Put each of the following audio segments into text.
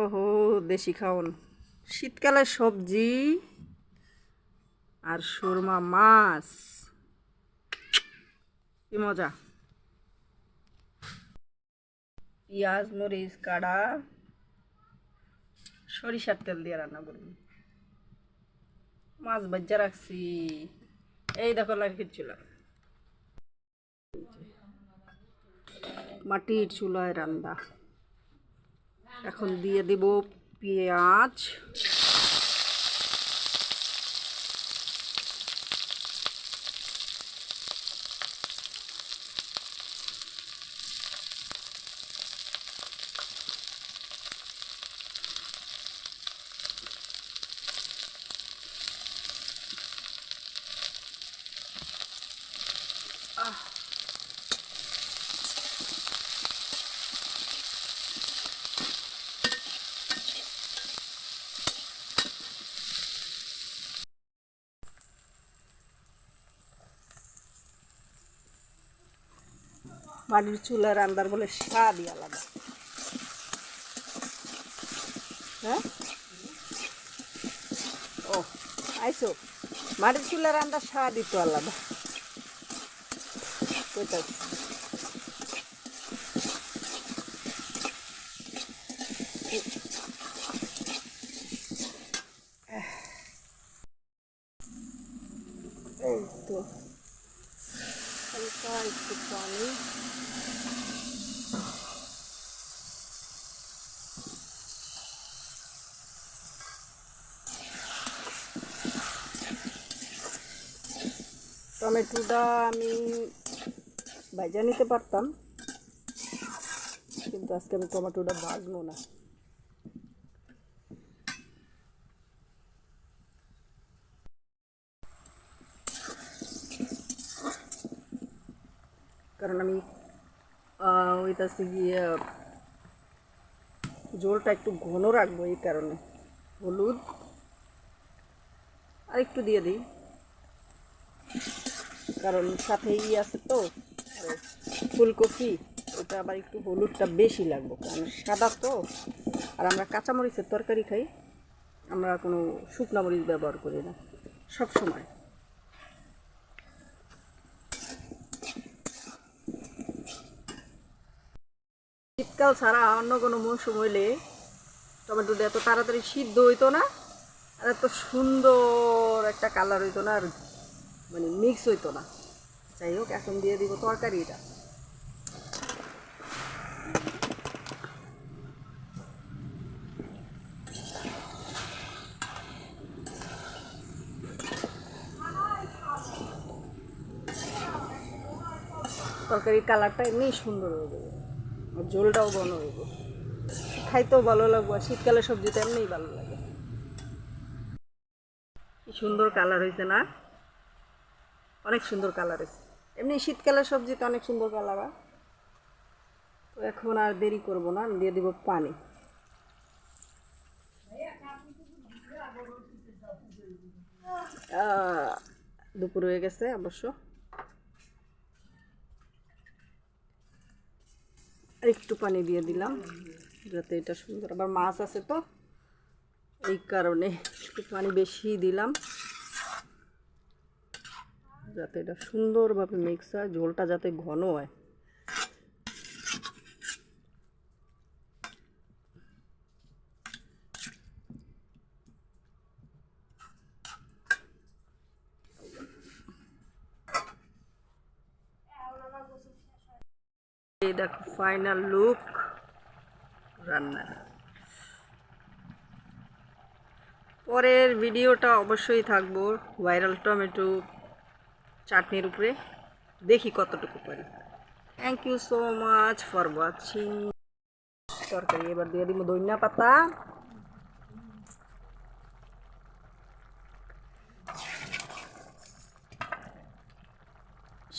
ওহো, দেশি খাওন, শীতকালের সবজি আর সুরমা মাছ, কি মজা। পেঁয়াজ মরিচ কাড়া সরিষার তেল দিয়ে রান্না করব। মাছ ভাজা রাখছি, এই দেখো লাইটের চুলা, মাটির চুলায় রান্না। এখন দিয়ে দেব পেঁয়াজ, মাটির চুলা রান্নার বলে স্বাদই আলাদা। হ্যাঁ, ও আইসো, মাটির চুলা রান্নার স্বাদই তো আলাদা। কোথায় এই তো হালকা একটু পানি, টমেটোটা আমি ভাজা নিতে পারতাম, কিন্তু আজকে আমি টমেটোটা ভাজবো না। কারণ আমি ওইটাতে গিয়ে ঝোলটা একটু ঘন রাখবো, এই কারণে হলুদ আর একটু দিয়ে দিই, কারণ সাথে আছে তো ফুলকপি, ওটা আবার একটু হলুদটা বেশি লাগবে, কারণ সাদা তো। আর আমরা কাঁচামরিচের তরকারি খাই, আমরা কোনো শুকনা মরিচ ব্যবহার করি না সব সময়। শীতকাল ছাড়া অন্য কোনো মৌসুম হইলে টমেটোটা এত তাড়াতাড়ি সিদ্ধ হইতো না, আর এত সুন্দর একটা কালার হইতো না, আর মানে মিক্স হইতো না। যাই হোক, এখন দিয়ে দিব তরকারিটা। তরকারির কালারটা এমনি সুন্দর হয়ে যাবে, আর ঝোলটাও ঘন হইব, খাইতেও ভালো লাগবে। আর শীতকালের সবজি তো এমনিই ভালো লাগে। কি সুন্দর কালার হয়েছে না, অনেক সুন্দর কালার হয়েছে। এমনি শীতকালের সবজিতে অনেক সুন্দর কালার হয়। তো এখন আর দেরি করব না, আমি দিয়ে দিব পানি। দুপুর হয়ে গেছে অবশ্য, আর একটু পানি দিয়ে দিলাম যাতে এটা সুন্দর, আবার মাছ আছে তো এই কারণে একটু পানি বেশি দিলাম, যাতে এটা সুন্দরভাবে মিক্স হয়, ঝোলটা যাতে ঘন হয়। এই দেখো ফাইনাল লুক রান্নার। পরের ভিডিওটা অবশ্যই থাকবো ভাইরাল টমেটো চাটনির উপরে, দেখি কতটুকু পারি। Thank you so much for watching. তরকারি এবার দিয়ে দিব ধনিয়া পাতা,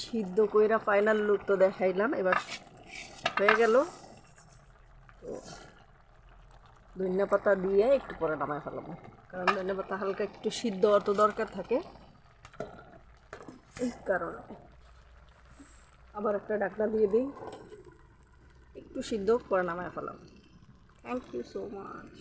সিদ্ধ কইরা ফাইনাল লুক তো দেখাইলাম, এবার হয়ে গেল। তো ধনিয়া পাতা দিয়ে একটু পরে নামায় ফেলাবো, কারণ ধনিয়া পাতা হালকা একটু সিদ্ধ অত দরকার থাকে, এই কারণে। আবার একটা ঢাকনা দিয়ে দিই, একটু সিদ্ধ করে নামায় ফেলাবো। Thank you so much.